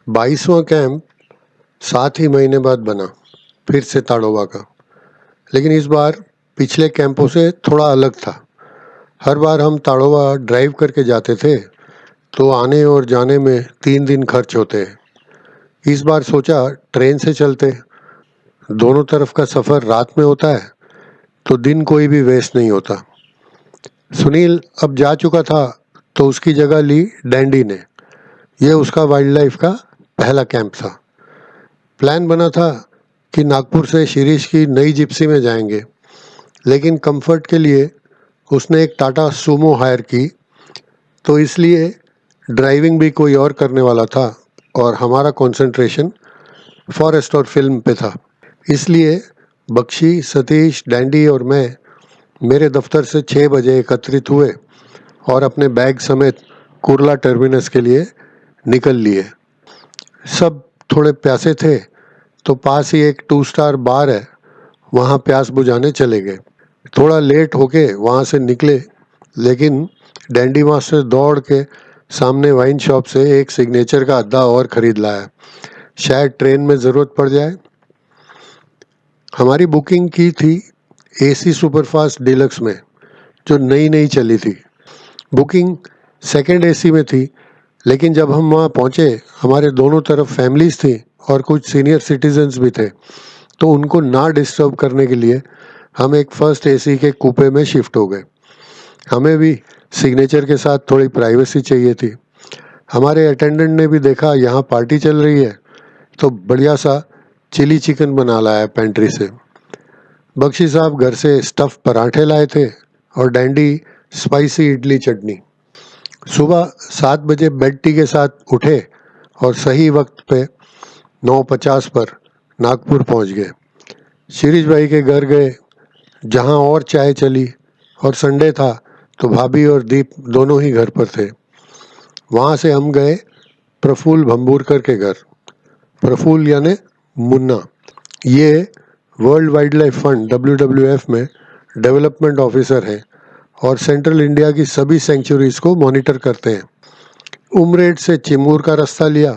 22वां camp 7 ही महीने बाद बना, फिर से ताड़ोबा का। लेकिन इस बार पिछले कैंपों से थोड़ा अलग था। हर बार हम ताड़ोबा ड्राइव करके जाते थे तो आने और जाने में 3 दिन खर्च होते। इस बार सोचा ट्रेन से चलते। दोनों तरफ का सफ़र रात में होता है तो दिन कोई भी वेस्ट नहीं होता। सुनील अब जा चुका था तो उसकी जगह ली डैंडी ने। यह उसका वाइल्ड लाइफ का पहला कैंप था। प्लान बना था कि नागपुर से शिरीष की नई जिप्सी में जाएंगे, लेकिन कंफर्ट के लिए उसने एक टाटा सूमो हायर की, तो इसलिए ड्राइविंग भी कोई और करने वाला था और हमारा कंसंट्रेशन फॉरेस्ट और फिल्म पे था। इसलिए बख्शी, सतीश, डैंडी और मैं मेरे दफ्तर से 6 बजे एकत्रित हुए और अपने बैग समेत कुर्ला टर्मिनस के लिए निकल लिए। सब थोड़े प्यासे थे तो पास ही एक 2 स्टार बार है, वहाँ प्यास बुझाने चले गए। थोड़ा लेट होके वहाँ से निकले, लेकिन डैंडी मास्टर दौड़ के सामने वाइन शॉप से एक सिग्नेचर का अद्दा और ख़रीद लाया, शायद ट्रेन में ज़रूरत पड़ जाए। हमारी बुकिंग की थी एसी सुपरफास्ट डिलक्स में, जो नई नई चली थी। बुकिंग सेकंड एसी में थी, लेकिन जब हम वहाँ पहुँचे हमारे दोनों तरफ फैमिलीज थी और कुछ सीनियर सिटीजन्स भी थे, तो उनको ना डिस्टर्ब करने के लिए हम एक फर्स्ट एसी के कूपे में शिफ्ट हो गए। हमें भी सिग्नेचर के साथ थोड़ी प्राइवेसी चाहिए थी। हमारे अटेंडेंट ने भी देखा यहाँ पार्टी चल रही है तो बढ़िया सा चिली चिकन बना लाया पेंट्री से। बख्शी साहब घर से स्टफ़ पराठे लाए थे और डैंडी स्पाइसी इडली चटनी। सुबह 7 बजे बेड टी के साथ उठे और सही वक्त पे 9:50 पर नागपुर पहुंच गए। शिरीष भाई के घर गए, जहां और चाय चली, और संडे था तो भाभी और दीप दोनों ही घर पर थे। वहां से हम गए प्रफुल्ल भंबूरकर के घर। प्रफुल्ल यानी मुन्ना, ये world wild life fund WWF में डेवलपमेंट ऑफिसर है और सेंट्रल इंडिया की सभी सेंचुरीज को मॉनिटर करते हैं। उमरेड से चिमूर का रास्ता लिया।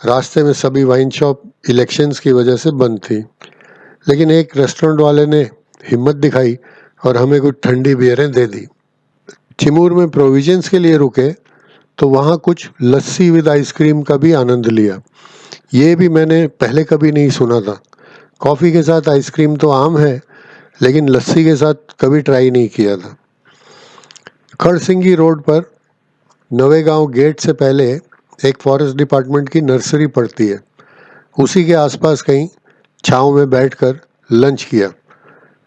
रास्ते में सभी वाइन शॉप इलेक्शंस की वजह से बंद थी, लेकिन एक रेस्टोरेंट वाले ने हिम्मत दिखाई और हमें कुछ ठंडी बियरें दे दी। चिमूर में प्रोविजंस के लिए रुके तो वहाँ कुछ लस्सी विद आइसक्रीम का भी आनंद लिया। ये भी मैंने पहले कभी नहीं सुना था। कॉफ़ी के साथ आइसक्रीम तो आम है, लेकिन लस्सी के साथ कभी ट्राई नहीं किया था। खड़सिंगी रोड पर नवेगांव गेट से पहले एक फॉरेस्ट डिपार्टमेंट की नर्सरी पड़ती है। उसी के आसपास कहीं छाँव में बैठकर लंच किया।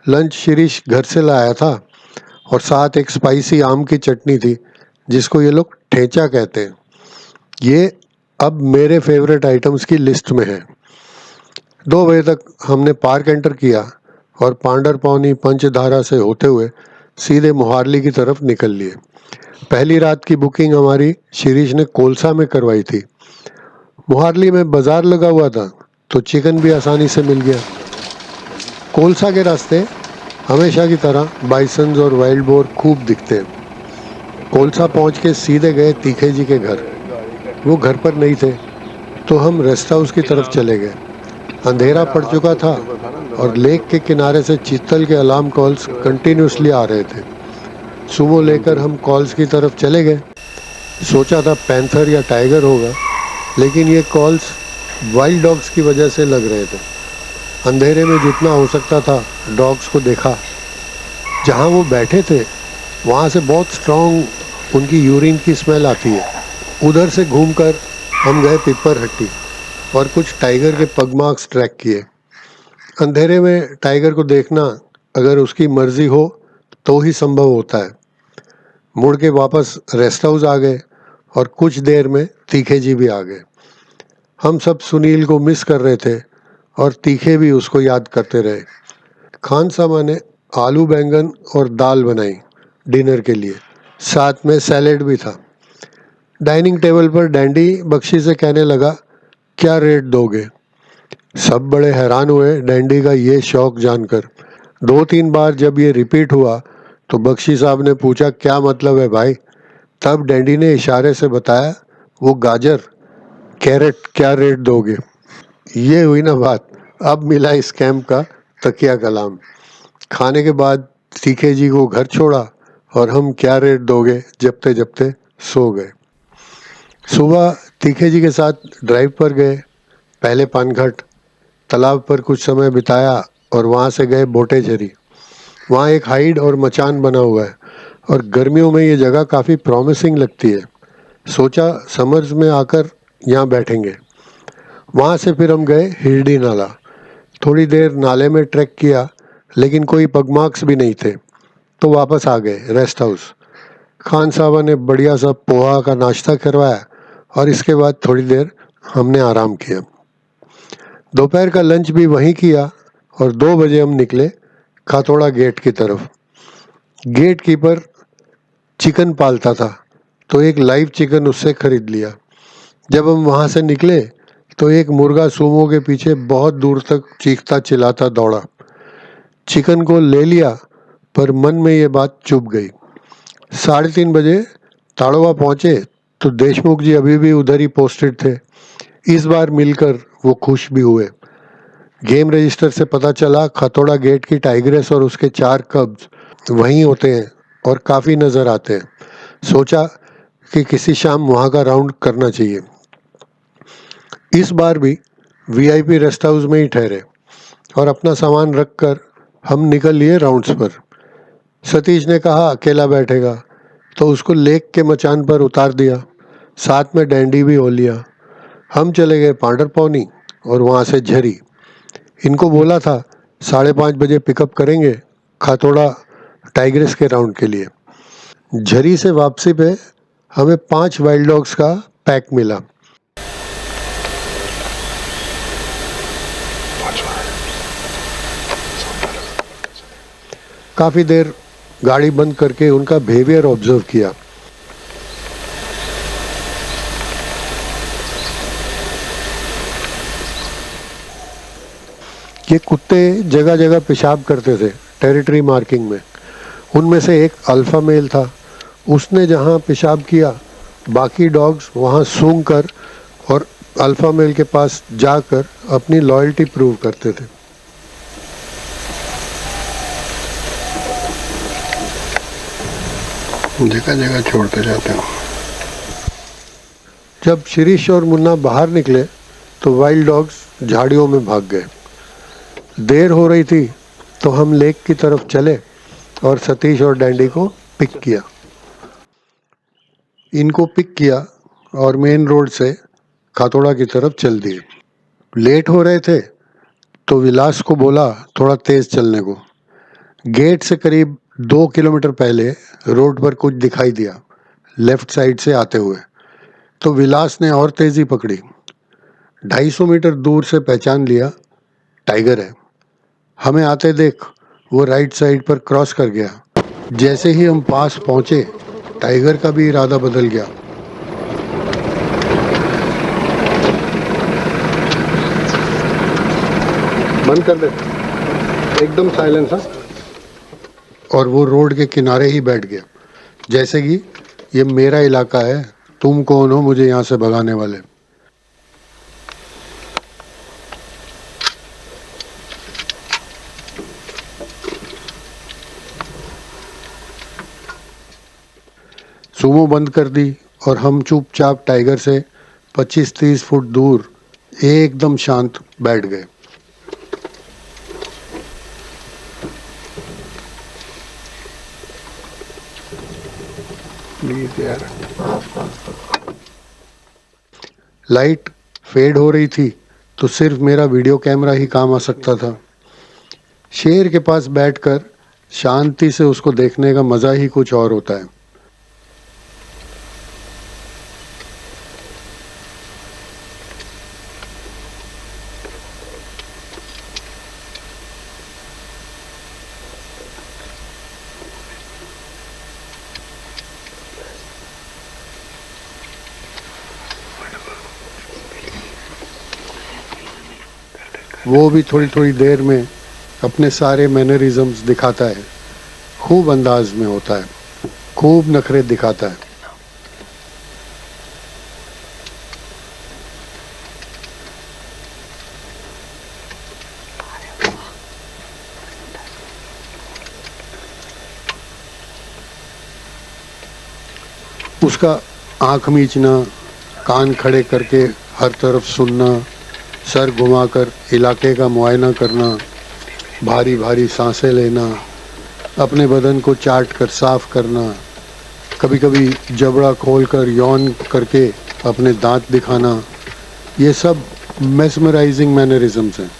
लंच शिरीष घर से लाया था और साथ एक स्पाइसी आम की चटनी थी, जिसको ये लोग ठेचा कहते हैं। ये अब मेरे फेवरेट आइटम्स की लिस्ट में है। 2 बजे तक हमने पार्क एंटर किया और पांडर पौनी पंचधारा से होते हुए सीधे मोहाली की तरफ निकल लिए। पहली रात की बुकिंग हमारी शिरीष ने कोलसा में करवाई थी। मोहाली में बाजार लगा हुआ था तो चिकन भी आसानी से मिल गया। कोलसा के रास्ते हमेशा की तरह बाइसन्स और वाइल्ड बोर खूब दिखते हैं। कोलसा पहुंच के सीधे गए तीखे जी के घर। वो घर पर नहीं थे तो हम रेस्ट हाउस की तरफ चले गए। अंधेरा पड़ चुका था और लेक के किनारे से चीतल के अलार्म कॉल्स कंटिन्यूसली आ रहे थे। सुबह लेकर हम कॉल्स की तरफ चले गए। सोचा था पैंथर या टाइगर होगा, लेकिन ये कॉल्स वाइल्ड डॉग्स की वजह से लग रहे थे। अंधेरे में जितना हो सकता था डॉग्स को देखा। जहाँ वो बैठे थे वहाँ से बहुत स्ट्रॉन्ग उनकी यूरिन की स्मेल आती है। उधर से घूमकर हम गए पिपर हट्टी और कुछ टाइगर के पग मार्क्स ट्रैक किए। अंधेरे में टाइगर को देखना अगर उसकी मर्जी हो तो ही संभव होता है। मुड़ के वापस रेस्ट हाउस आ गए और कुछ देर में तीखे जी भी आ गए। हम सब सुनील को मिस कर रहे थे और तीखे भी उसको याद करते रहे। खान सामा ने आलू बैंगन और दाल बनाई डिनर के लिए, साथ में सैलेड भी था। डाइनिंग टेबल पर डैंडी बख्शी से कहने लगा, क्या रेट दोगे? सब बड़े हैरान हुए डैंडी का ये शौक जानकर। 2-3 बार जब ये रिपीट हुआ तो बख्शी साहब ने पूछा, क्या मतलब है भाई? तब डैंडी ने इशारे से बताया, वो गाजर। कैरेट क्या रेट दोगे? ये हुई ना बात। अब मिला इस कैंप का तकिया कलाम। खाने के बाद तीखे जी को घर छोड़ा और हम क्या रेट दोगे जपते जपते सो गए। सुबह तीखे जी के साथ ड्राइव पर गए। पहले पानघाट तालाब पर कुछ समय बिताया और वहाँ से गए बोटेझरी। वहाँ एक हाइड और मचान बना हुआ है और गर्मियों में ये जगह काफ़ी प्रॉमिसिंग लगती है। सोचा समर्स में आकर यहाँ बैठेंगे। वहाँ से फिर हम गए हिरडी नाला। थोड़ी देर नाले में ट्रैक किया लेकिन कोई पगमार्क्स भी नहीं थे, तो वापस आ गए रेस्ट हाउस। खान साहबा ने बढ़िया सा पोहा का नाश्ता करवाया और इसके बाद थोड़ी देर हमने आराम किया। दोपहर का लंच भी वहीं किया और 2 बजे हम निकले खातोड़ा गेट की तरफ। गेट कीपर चिकन पालता था तो एक लाइव चिकन उससे खरीद लिया। जब हम वहाँ से निकले तो एक मुर्गा सूमो के पीछे बहुत दूर तक चीखता चिल्लाता दौड़ा। चिकन को ले लिया पर मन में ये बात चुप गई। 3:30 बजे ताड़वा पहुँचे तो देशमुख जी अभी भी उधर ही पोस्टेड थे। इस बार मिलकर वो खुश भी हुए। गेम रजिस्टर से पता चला खतौड़ा गेट की टाइग्रेस और उसके 4 कब्ज वहीं होते हैं और काफ़ी नज़र आते हैं। सोचा कि किसी शाम वहाँ का राउंड करना चाहिए। इस बार भी वीआईपी रेस्ट हाउस में ही ठहरे और अपना सामान रखकर हम निकल लिए राउंड्स पर। सतीश ने कहा अकेला बैठेगा तो उसको लेक के मचान पर उतार दिया, साथ में डैंडी भी हो लिया। हम चले गए पांडर पौनी और वहाँ से झरी। इनको बोला था 5:30 बजे पिकअप करेंगे खातोड़ा टाइग्रेस के राउंड के लिए। झरी से वापसी पे हमें 5 वाइल्ड डॉग्स का पैक मिला। काफ़ी देर गाड़ी बंद करके उनका बिहेवियर ऑब्जर्व किया। ये कुत्ते जगह जगह पेशाब करते थे टेरिटरी मार्किंग में। उनमें से एक अल्फ़ा मेल था। उसने जहाँ पेशाब किया बाकी डॉग्स वहाँ सूंघ कर और अल्फ़ा मेल के पास जाकर अपनी लॉयल्टी प्रूव करते थे। जगह जगह छोड़ते जाते हैं। जब शिरीष और मुन्ना बाहर निकले तो वाइल्ड डॉग्स झाड़ियों में भाग गए। देर हो रही थी तो हम लेक की तरफ चले और सतीश और डैंडी को पिक किया। इनको पिक किया और मेन रोड से खातोड़ा की तरफ चल दिए। लेट हो रहे थे तो विलास को बोला थोड़ा तेज़ चलने को। गेट से करीब 2 किलोमीटर पहले रोड पर कुछ दिखाई दिया लेफ्ट साइड से आते हुए, तो विलास ने और तेज़ी पकड़ी। 250 मीटर दूर से पहचान लिया टाइगर है। हमें आते देख वो राइट साइड पर क्रॉस कर गया। जैसे ही हम पास पहुंचे टाइगर का भी इरादा बदल गया। बंद कर दे, एकदम साइलेंस है। और वो रोड के किनारे ही बैठ गया, जैसे कि ये मेरा इलाका है, तुम कौन हो मुझे यहाँ से भगाने वाले। सुमो बंद कर दी और हम चुपचाप टाइगर से 25-30 फुट दूर एकदम शांत बैठ गए। प्लीज यार। लाइट फेड हो रही थी तो सिर्फ मेरा वीडियो कैमरा ही काम आ सकता था। शेर के पास बैठकर शांति से उसको देखने का मज़ा ही कुछ और होता है। वो भी थोड़ी थोड़ी देर में अपने सारे मैनरिज्म्स दिखाता है। खूब अंदाज में होता है, खूब नखरे दिखाता है। उसका आँख मीचना, कान खड़े करके हर तरफ सुनना, सर घुमाकर इलाके का मुआयना करना, भारी भारी सांसें लेना, अपने बदन को चाट कर साफ करना, कभी कभी जबड़ा खोलकर यौन करके अपने दांत दिखाना, ये सब मेस्मराइजिंग मैनरिज्म्स हैं।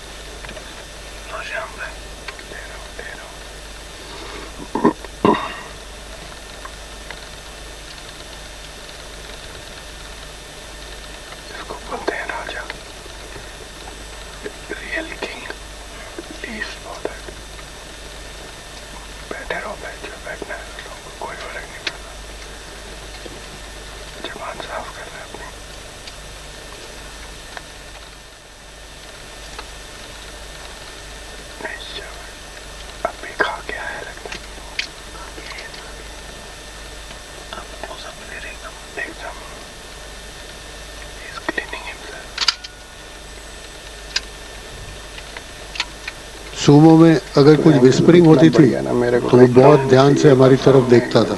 सूमो में अगर कुछ विस्परिंग होती थी तो वो बहुत ध्यान से हमारी तरफ देखता था।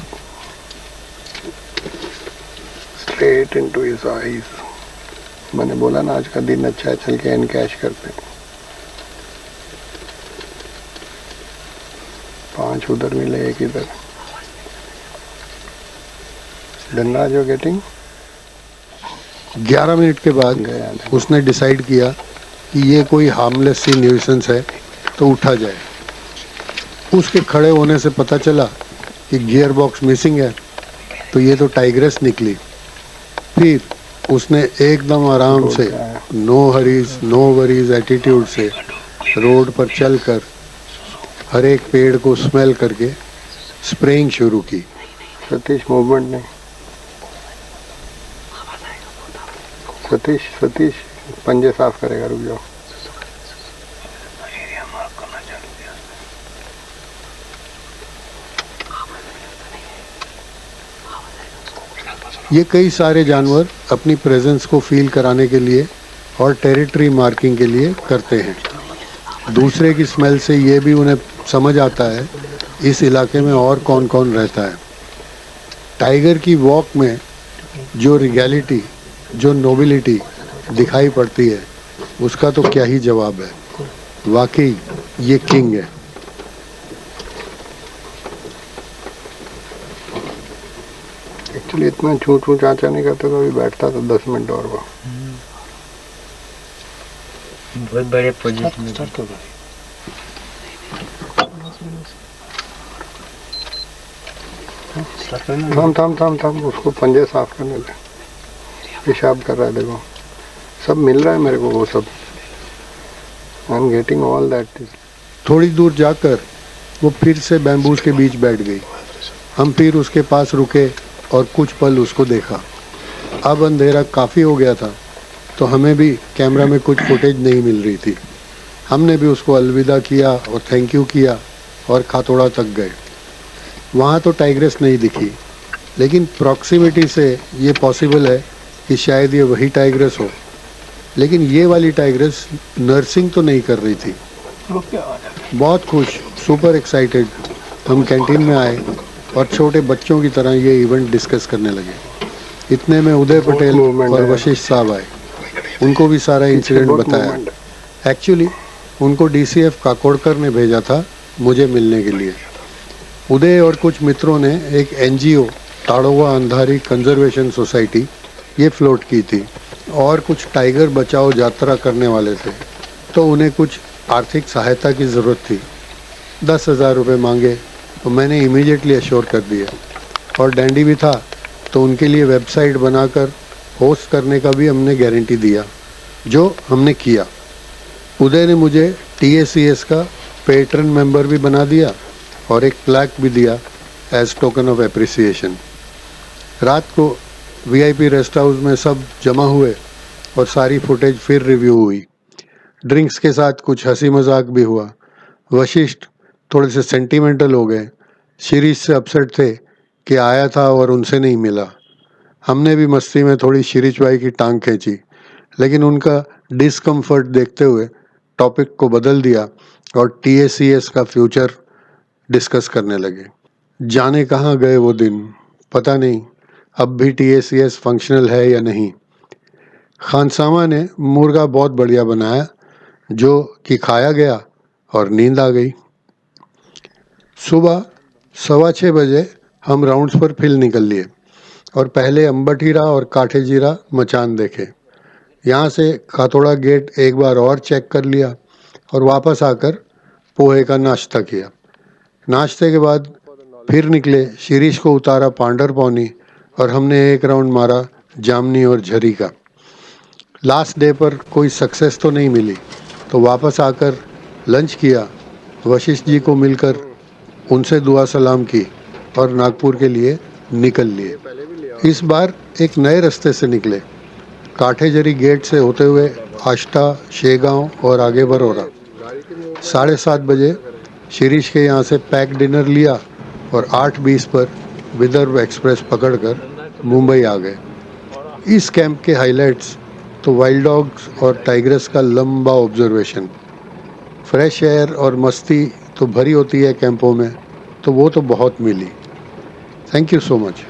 Straight into his eyes. मैंने बोला ना आज का दिन अच्छा है, चल के एनकैश करते हैं। 5 उधर मिले, 1 इधर। Dhanraj you getting. 11 मिनट के बाद उसने डिसाइड किया कि ये कोई हार्मलेस सी न्यूसेंस है तो उठा जाए। उसके खड़े होने से पता चला कि गियर बॉक्स मिसिंग है, तो ये तो टाइग्रेस निकली। फिर उसने एकदम आराम से no hurries no worries attitude से रोड पर चलकर हर एक पेड़ को स्मेल करके स्प्रेइंग शुरू की। सतीश मूवमेंट नहीं। सतीश पंजे साफ करेगा, रुक जाओ। ये कई सारे जानवर अपनी प्रेजेंस को फील कराने के लिए और टेरिटरी मार्किंग के लिए करते हैं। दूसरे की स्मेल से ये भी उन्हें समझ आता है इस इलाके में और कौन कौन रहता है। टाइगर की वॉक में जो रिगैलिटी, जो नोबिलिटी दिखाई पड़ती है, उसका तो क्या ही जवाब है। वाकई ये किंग है। एक्चुअली इतना चूं चूं चाचा नहीं करता तो अभी बैठता था 10 मिनट और वो। बहुत बड़े पोजीशन में। थम उसको पंजे साफ करने दे। पेशाब कर रहा है, देखो सब मिल रहा है मेरे को, वो सब I am getting all that. थोड़ी दूर जाकर वो फिर से बैम्बूस के बीच बैठ गई। हम फिर उसके पास रुके और कुछ पल उसको देखा। अब अंधेरा काफ़ी हो गया था तो हमें भी कैमरा में कुछ फुटेज नहीं मिल रही थी। हमने भी उसको अलविदा किया और थैंक यू किया और खातोड़ा तक गए। वहाँ तो टाइग्रेस नहीं दिखी, लेकिन प्रॉक्सिमिटी से ये पॉसिबल है कि शायद ये वही टाइग्रेस हो। लेकिन ये वाली टाइग्रेस नर्सिंग तो नहीं कर रही थी। बहुत खुश, सुपर एक्साइटेड हम कैंटीन में आए और छोटे बच्चों की तरह ये इवेंट डिस्कस करने लगे। इतने में उदय पटेल और वशिष्ठ साहब आए। उनको भी सारा इंसिडेंट बताया। एक्चुअली उनको डीसीएफ काकोड़कर ने भेजा था मुझे मिलने के लिए। उदय और कुछ मित्रों ने एक एनजीओ ताड़ोवा अंधारी कंजर्वेशन सोसाइटी ये फ्लोट की थी और कुछ टाइगर बचाओ यात्रा करने वाले थे, तो उन्हें कुछ आर्थिक सहायता की ज़रूरत थी। 10,000 रुपये मांगे तो मैंने इमीडिएटली अश्योर कर दिया। और डैंडी भी था तो उनके लिए वेबसाइट बनाकर होस्ट करने का भी हमने गारंटी दिया, जो हमने किया। उदय ने मुझे TACS का पेट्रन मेंबर भी बना दिया और एक प्लैक भी दिया एज टोकन ऑफ एप्रिसिएशन। रात को VIP रेस्ट हाउस में सब जमा हुए और सारी फुटेज फिर रिव्यू हुई। ड्रिंक्स के साथ कुछ हंसी मजाक भी हुआ। वशिष्ठ थोड़े से सेंटिमेंटल हो गए। शिरीष से अपसेट थे कि आया था और उनसे नहीं मिला। हमने भी मस्ती में थोड़ी शिरीष भाई की टांग खींची, लेकिन उनका डिस्कम्फर्ट देखते हुए टॉपिक को बदल दिया और TACS का फ्यूचर डिस्कस करने लगे। जाने कहाँ गए वो दिन, पता नहीं। अब भी TACS फंक्शनल है या नहीं। खानसामा ने मुर्गा बहुत बढ़िया बनाया, जो कि खाया गया और नींद आ गई। सुबह 6:15 बजे हम राउंड्स पर फिर निकल लिए और पहले अंबटीरा और काठे जीरा मचान देखे। यहाँ से खातोड़ा गेट एक बार और चेक कर लिया और वापस आकर पोहे का नाश्ता किया। नाश्ते के बाद फिर निकले, शिरीष को उतारा पांडर पौनी और हमने एक राउंड मारा जामनी और झरी का। लास्ट डे पर कोई सक्सेस तो नहीं मिली, तो वापस आकर लंच किया, वशिष्ठ जी को मिलकर उनसे दुआ सलाम की और नागपुर के लिए निकल लिए। इस बार एक नए रास्ते से निकले, काठेजरी गेट से होते हुए आष्टा, शेगांव और आगे बरौरा। 7:30 बजे शिरीष के यहाँ से पैक डिनर लिया और 8:20 पर विदर्भ एक्सप्रेस पकड़कर मुंबई आ गए। इस कैंप के हाइलाइट्स तो वाइल्ड डॉग्स और टाइग्रेस का लंबा ऑब्जर्वेशन। फ्रेश एयर और मस्ती तो भरी होती है कैंपों में, तो वो तो बहुत मिली। Thank you so much.